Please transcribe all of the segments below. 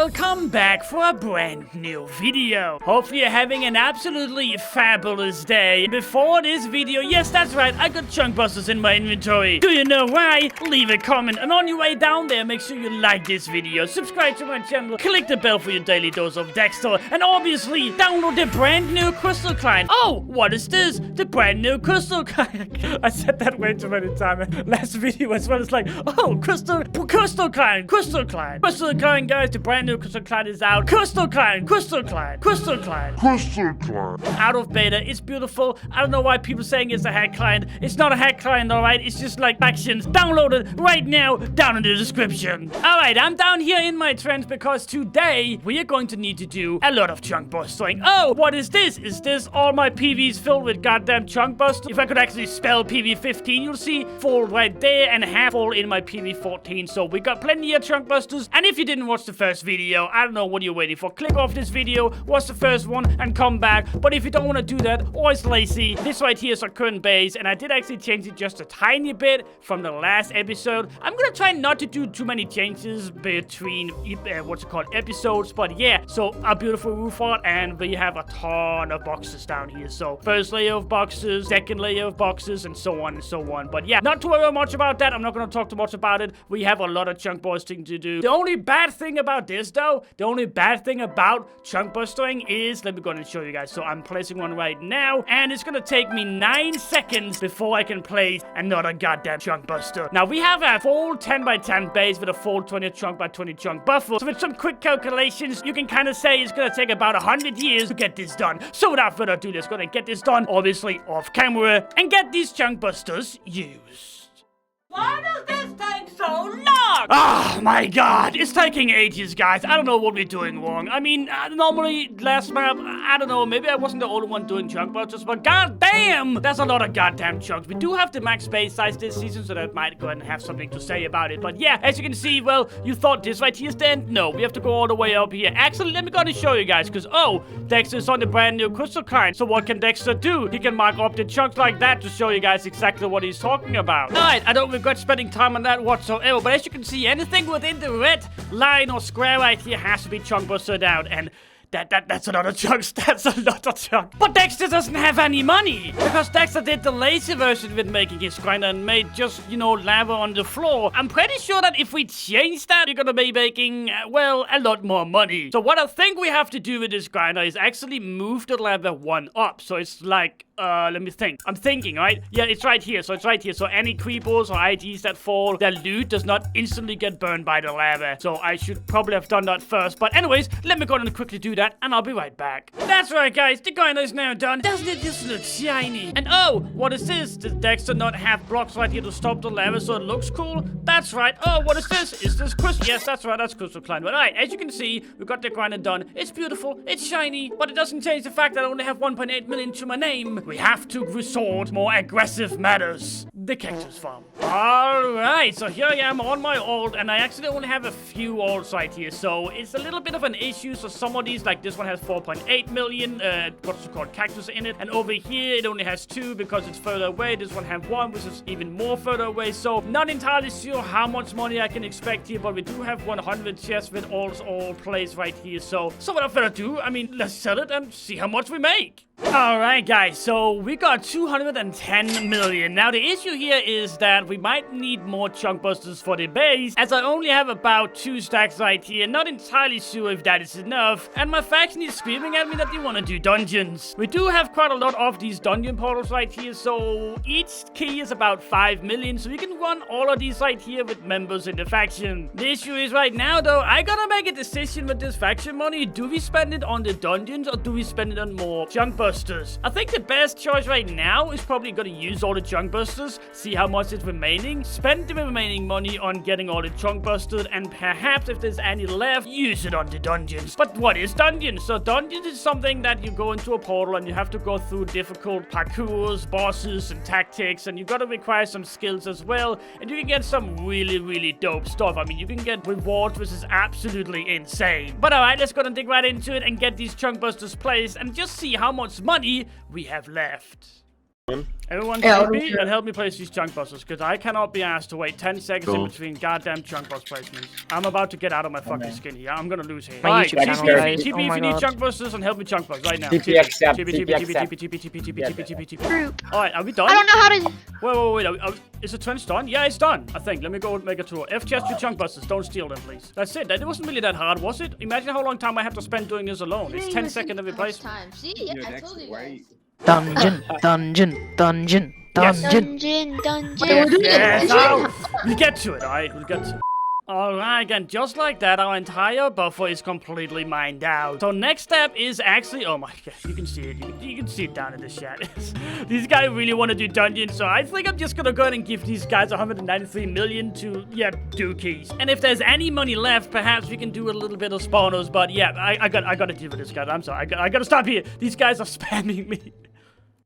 welcome back for a brand new video. Hopefully you're having an absolutely fabulous day. Before this video, yes, that's right, I got chunk busters in my inventory. Do you know why? Leave a comment, and on your way down there, make sure you like this video, subscribe to my channel, click the bell for your daily dose of Dexter, and obviously download the brand new crystal client. Oh, what is this? The brand new crystal client. I said that way too many times. Last video as well. It's like, oh, crystal client, guys. The brand new crystal client is out. Crystal client. Out of beta. It's beautiful. I don't know why people are saying it's a hack client. It's not a hack client, alright? It's just like actions. Download it right now down in the description. Alright, I'm down here in my trends because today we are going to need to do a lot of chunk busting. Oh, what is this? Is this all my PVs filled with goddamn chunk busters? If I could actually spell PV15, you'll see full right there and half full in my PV14. So we got plenty of chunk busters. And if you didn't watch the first video, I don't know what you're waiting for. Click off this video, watch the first one, and come back. But if you don't want to do that, or it's lazy, this right here is our current base, and I did actually change it just a tiny bit from the last episode. I'm gonna try not to do too many changes between episodes, but yeah. So a beautiful roof art, and we have a ton of boxes down here. So first layer of boxes, second layer of boxes, and so on and so on. But yeah, not to worry much about that. I'm not gonna talk too much about it. We have a lot of chunk busting to do. The only bad thing about this though, the only bad thing about chunk busting is, let me go and show you guys. So I'm placing one right now, and it's gonna take me 9 seconds before I can place another goddamn chunk buster. Now we have a full 10 by 10 base with a full 20 chunk by 20 chunk buffer. So with some quick calculations, you can kind of say it's gonna take about 100 years to get this done. So without further ado, let's go and get this done, obviously off camera, and get these chunk busters used. Why does this take so long? Oh my god, it's taking ages, guys. I don't know what we're doing wrong. I mean, normally last map, I don't know, maybe I wasn't the only one doing chunk busters, but goddamn, that's a lot of goddamn chunks. We do have the max base size this season, so that might go ahead and have something to say about it. But yeah, as you can see, well, you thought this right here is the end? No, we have to go all the way up here. Actually, let me go and show you guys, because, oh, Dexter's on the brand new crystal client. So what can Dexter do? He can mark up the chunks like that to show you guys exactly what he's talking about. Alright, I don't regret spending time on that whatsoever, but as you can see, anything within the red line or square right here has to be chunk busted out, and that's a lot of chunks. That's a lot of chunks. But Dexter doesn't have any money because Dexter did the lazy version with making his grinder and made just, you know, lava on the floor. I'm pretty sure that if we change that, we're gonna be making, well, a lot more money. So what I think we have to do with this grinder is actually move the lava one up. So it's like, let me think. I'm thinking, right? Yeah, it's right here. So it's right here. So any creepers or IDs that fall, their loot does not instantly get burned by the lava. So I should probably have done that first. But anyways, let me go and quickly do that, and I'll be right back. That's right, guys. The grinder is now done. Doesn't it just look shiny? And oh, what is this? Does Dexter not have blocks right here to stop the lava so it looks cool? That's right. Oh, what is this? Is this crystal? Yes, that's right. That's crystal client. But alright, as you can see, we got the grinder done. It's beautiful. It's shiny. But it doesn't change the fact that I only have 1.8 million to my name. We have to resort to more aggressive matters. The Cactus Farm. Alright, so here I am on my ult, and I actually only have a few ults right here, so it's a little bit of an issue. So some of these, like this one has 4.8 million, what's it called, cactus in it, and over here it only has 2 because it's further away. This one has 1, which is even more further away, so not entirely sure how much money I can expect here, but we do have 100 chests with ults all placed right here, so without further ado, I mean, let's sell it and see how much we make. Alright guys, so we got 210 million. Now the issue here is that we might need more chunk busters for the base, as I only have about 2 stacks right here. Not entirely sure if that is enough, and my faction is screaming at me that they want to do dungeons. We do have quite a lot of these dungeon portals right here, so each key is about 5 million, so we can run all of these right here with members in the faction. The issue is right now though, I gotta make a decision with this faction money. Do we spend it on the dungeons, or do we spend it on more chunk busters? I think the best choice right now is probably gonna use all the chunk busters, see how much is remaining, spend the remaining money on getting all the chunk busted, and perhaps if there's any left, use it on the dungeons. But what is dungeons? So dungeons is something that you go into a portal and you have to go through difficult parkours, bosses, and tactics, and you gotta require some skills as well, and you can get some really dope stuff. I mean, you can get rewards, which is absolutely insane. But alright, let's go and dig right into it and get these chunk busters placed and just see how much money we have left. Everyone Yeah, TP and help me place these chunk busters, because I cannot be asked to wait 10 seconds in between goddamn chunk bus placements. I'm about to get out of my fucking skin here. I'm gonna lose here. Alright, TP if you need chunk busters and help me chunk bus right now. TP accept. Alright, are we done? I don't know how to. Wait. Is the trench done? Yeah, it's done, I think. Let me go make a tour. F chest to chunk busters. Don't steal them, please. That's it. That wasn't really that hard, was it? Imagine how long time I have to spend doing this alone. It's 10 seconds every place. See, yeah, I told you guys. Dungeon. Yes, now we get to it, alright? We'll get to it. Alright, and just like that, our entire buffer is completely mined out. So next step is actually, oh my god, you can see it. You can see it down in the shadows. These guys really want to do dungeons, so I think I'm just gonna go ahead and give these guys 193 million to, do keys. And if there's any money left, perhaps we can do a little bit of spawners, but yeah, I gotta deal with this, guys. I'm sorry, I gotta stop here. These guys are spamming me.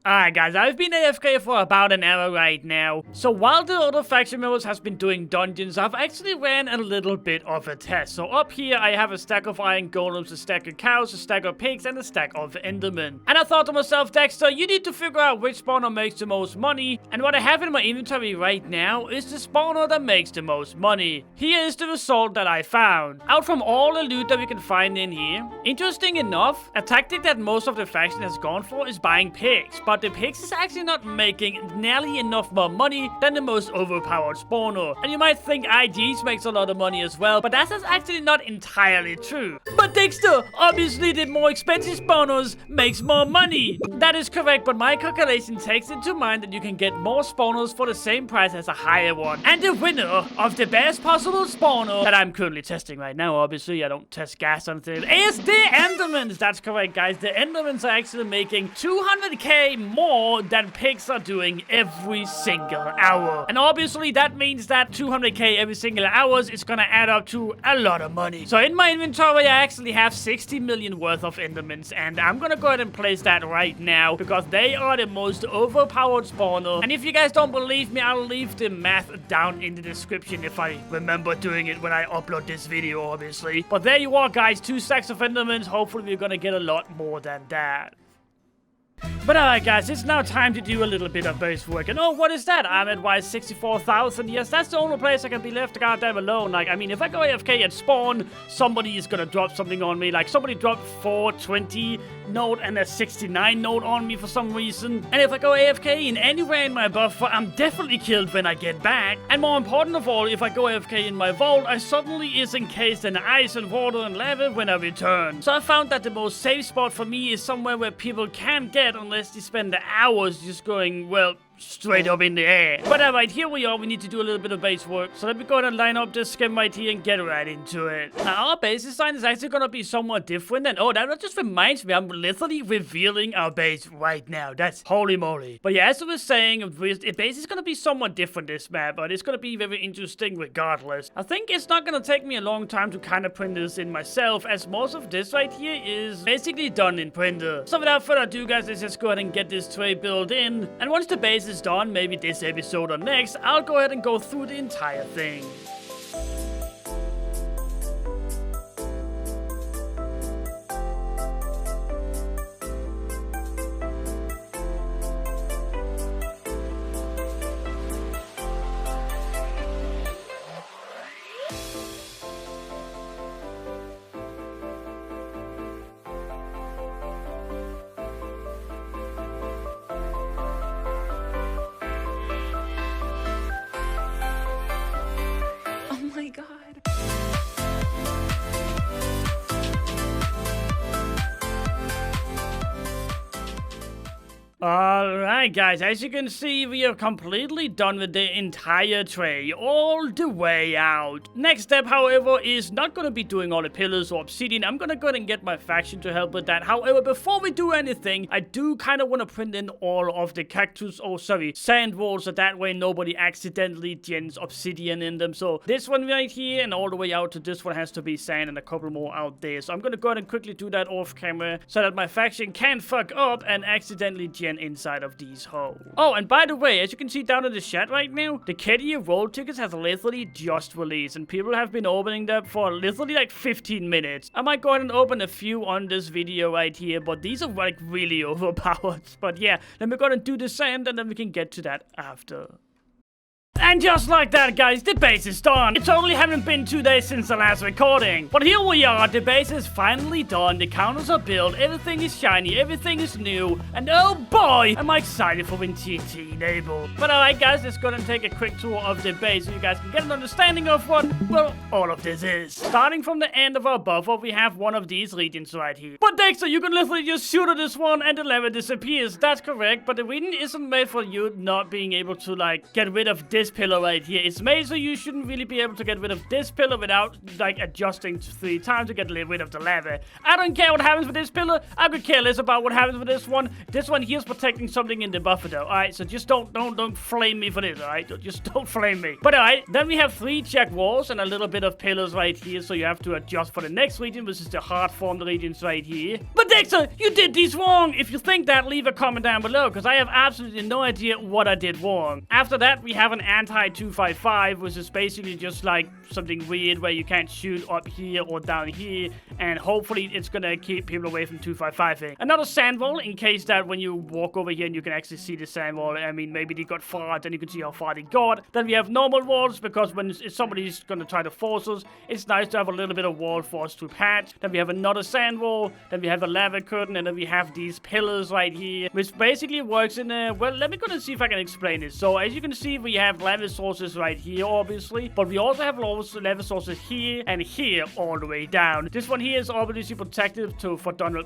Alright guys, I've been AFK for about an hour right now. So while the other faction members has been doing dungeons, I've actually ran a little bit of a test. So up here I have a stack of iron golems, a stack of cows, a stack of pigs, and a stack of endermen. And I thought to myself, Dexter, you need to figure out which spawner makes the most money. And what I have in my inventory right now is the spawner that makes the most money. Here is the result that I found. Out from all the loot that we can find in here, interesting enough, a tactic that most of the faction has gone for is buying pigs. But the pigs is actually not making nearly enough more money than the most overpowered spawner. And you might think IGs makes a lot of money as well, but that is actually not entirely true. But Dexter, obviously the more expensive spawners makes more money. That is correct, but my calculation takes into mind that you can get more spawners for the same price as a higher one. And the winner of the best possible spawner that I'm currently testing right now, obviously I don't test gas or anything, is the Endermans. That's correct, guys. The Endermans are actually making 200k more than pigs are doing every single hour. And obviously that means that 200k every single hour is gonna add up to a lot of money. So in my inventory I actually have 60 million worth of Endermans, and I'm gonna go ahead and place that right now because they are the most overpowered spawner. And if you guys don't believe me, I'll leave the math down in the description if I remember doing it when I upload this video, obviously. But there you are, guys, 2 stacks of Endermans. Hopefully we're gonna get a lot more than that. But alright guys, it's now time to do a little bit of base work. And oh, what is that? I'm at Y64,000. Yes, that's the only place I can be left goddamn alone. Like, I mean, if I go AFK and spawn, somebody is gonna drop something on me. Like, somebody dropped 420 note and a 69 note on me for some reason. And if I go AFK in anywhere in my buffer, I'm definitely killed when I get back. And more important of all, if I go AFK in my vault, I suddenly is encased in ice and water and lava when I return. So I found that the most safe spot for me is somewhere where people can't get unless they spend the hours just going, well, straight up in the air. But alright, here we are. We need to do a little bit of base work. So let me go ahead and line up this skin right here and get right into it. Now, our base design is actually going to be somewhat different. And oh, that just reminds me, I'm literally revealing our base right now. That's holy moly. But yeah, as I was saying, the base is going to be somewhat different this map, but it's going to be very interesting regardless. I think it's not going to take me a long time to kind of print this in myself, as most of this right here is basically done in printer. So without further ado, guys, let's just go ahead and get this tray built in. And once the base is done, maybe this episode or next, I'll go ahead and go through the entire thing. Alright guys, as you can see, we are completely done with the entire tray, all the way out. Next step, however, is not going to be doing all the pillars or obsidian. I'm going to go ahead and get my faction to help with that. However, before we do anything, I do kind of want to print in all of the sand walls, so that way nobody accidentally gens obsidian in them. So this one right here and all the way out to this one has to be sand and a couple more out there. So I'm going to go ahead and quickly do that off camera so that my faction can't fuck up and accidentally gen again inside of these holes. Oh, and by the way, as you can see down in the chat right now, the 𝐃𝐸𝐬 roll tickets has literally just released, and people have been opening them for literally like 15 minutes. I might go ahead and open a few on this video right here, but these are like really overpowered. But yeah, let me go ahead and do the sand, and then we can get to that after. And just like that, guys, the base is done. It totally haven't been 2 days since the last recording. But here we are, the base is finally done, the counters are built, everything is shiny, everything is new, and oh boy, am I excited for when TT enable. But alright guys, let's go and take a quick tour of the base so you guys can get an understanding of what, well, all of this is. Starting from the end of our buffer, we have one of these regions right here. But Dexter, you can literally just shoot at this one and the lever disappears. That's correct, but the region isn't made for you not being able to, like, get rid of this pillar right here. It's made so you shouldn't really be able to get rid of this pillar without like adjusting 3 times to get rid of the lava. I don't care what happens with this pillar. I could care less about what happens with this one. This one here is protecting something in the buffer though. Alright, so just don't flame me for this, alright? Just don't flame me. But alright, then we have 3 check walls and a little bit of pillars right here, so you have to adjust for the next region, which is the hard formed regions right here. But Dexter, you did these wrong! If you think that, leave a comment down below, because I have absolutely no idea what I did wrong. After that, we have an anti-255, which is basically just like something weird where you can't shoot up here or down here, and hopefully it's gonna keep people away from 255ing. Another sand wall, in case that when you walk over here and you can actually see the sand wall. I mean, maybe they got far, then you can see how far they got. Then we have normal walls, because when somebody's gonna try to force us, it's nice to have a little bit of wall for us to patch. Then we have another sand wall, then we have a lava curtain, and then we have these pillars right here, which basically works in a, well, let me go and see if I can explain it. So as you can see, we have lava sources right here, obviously, but we also have lava sources here and here all the way down. This one here is obviously protected for tunnel,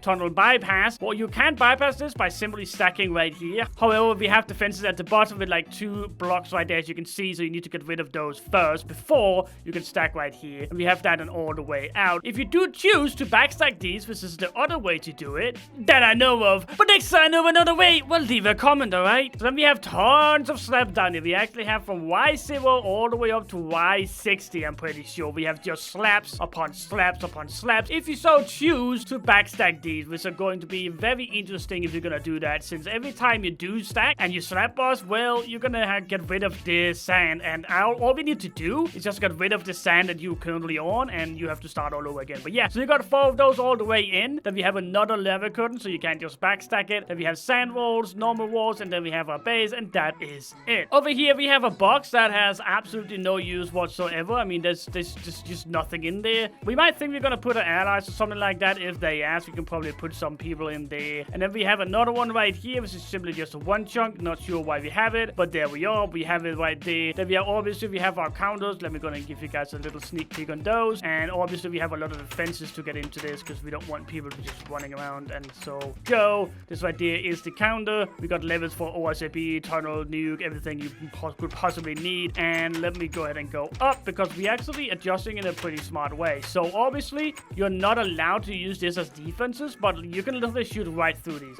tunnel bypass. Well, you can't bypass this by simply stacking right here. However, we have defenses at the bottom with like 2 blocks right there, as you can see, so you need to get rid of those first before you can stack right here. And we have that and all the way out. If you do choose to backstack these, which is the other way to do it that I know of, but next time I know another way, well, leave a comment, alright? So then we have tons of slabs down here. We actually have from Y0 all the way up to Y60, I'm pretty sure. We have just slabs upon slabs upon slabs, if you so choose to backstack these, which are going to be very interesting if you're gonna do that, since every time you do stack and you slab boss, well, you're gonna get rid of this sand, and all we need to do is just get rid of the sand that you're currently on, and you have to start all over again. But yeah, so you got 4 of those all the way in. Then we have another lava curtain, so you can't just backstack it. Then we have sand walls, normal walls, and then we have our base, and that is it. Over here, we have a box that has absolutely no use whatsoever. I mean, there's just nothing in there. We might think we're gonna put an allies or something like that. If they ask, we can probably put some people in there. And then we have another one right here, which is simply just one chunk. Not sure why we have it, but there we are. We have it right there. Then we have, obviously, we have our counters. Let me go and give you guys a little sneak peek on those. And obviously, we have a lot of defenses to get into this, because we don't want people to just running around. And so, go. This right there is the counter. We got levels for R.I.P, tunnel, nuke, everything you could possibly need. And let me go ahead and go up, because we're actually adjusting in a pretty smart way. So obviously, you're not allowed to use this as defenses, but you can literally shoot right through these.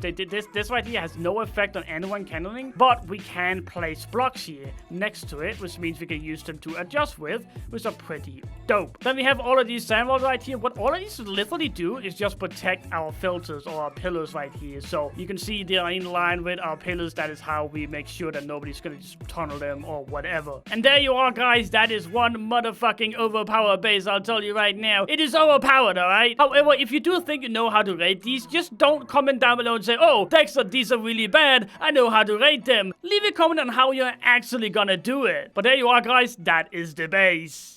This right here has no effect on anyone cannoning, but we can place blocks here next to it, which means we can use them to adjust with, which are pretty dope. Then we have all of these sand walls right here. What all of these literally do is just protect our filters or our pillars right here. So you can see they're in line with our pillars. That is how we make sure that nobody's gonna just tunnel them or whatever. And there you are, guys. That is one motherfucking overpowered base, I'll tell you right now. It is overpowered, alright? However, if you do think you know how to rate these, just don't comment down below and say, oh, Dexter, these are really bad. I know how to rate them. Leave a comment on how you're actually gonna do it. But there you are, guys. That is the base.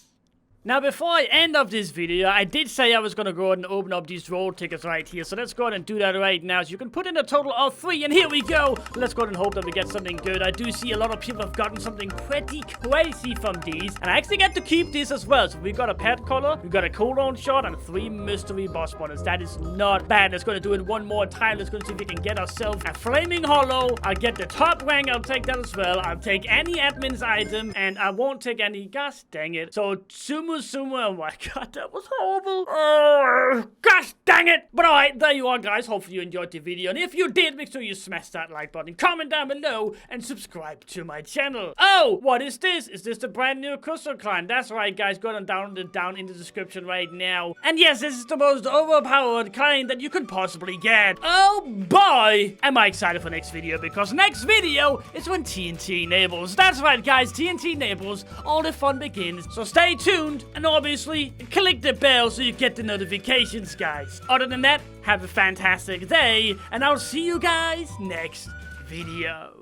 Now, before I end off this video, I did say I was going to go ahead and open up these roll tickets right here. So let's go ahead and do that right now. So you can put in a total of 3, and here we go. Let's go ahead and hope that we get something good. I do see a lot of people have gotten something pretty crazy from these. And I actually get to keep these as well. So we got a pet collar, we got a cooldown shot, and 3 mystery boss bonnets. That is not bad. Let's go ahead and do it one more time. Let's go and see if we can get ourselves a flaming hollow. I'll get the top rank. I'll take that as well. I'll take any admin's item, and I won't take any. Gosh dang it. So Sumu was somewhere. Oh my god, that was horrible. Oh, gosh dang it. But alright, there you are, guys. Hopefully you enjoyed the video. And if you did, make sure you smash that like button, comment down below, and subscribe to my channel. Oh, what is this? Is this the brand new crystal client? That's right, guys. Go and download it down in the description right now. And yes, this is the most overpowered client that you could possibly get. Oh boy, am I excited for next video, because next video is when TNT enables. That's right, guys. TNT enables. All the fun begins. So stay tuned, and obviously click the bell so you get the notifications, guys. Other than that, have a fantastic day, and I'll see you guys next video.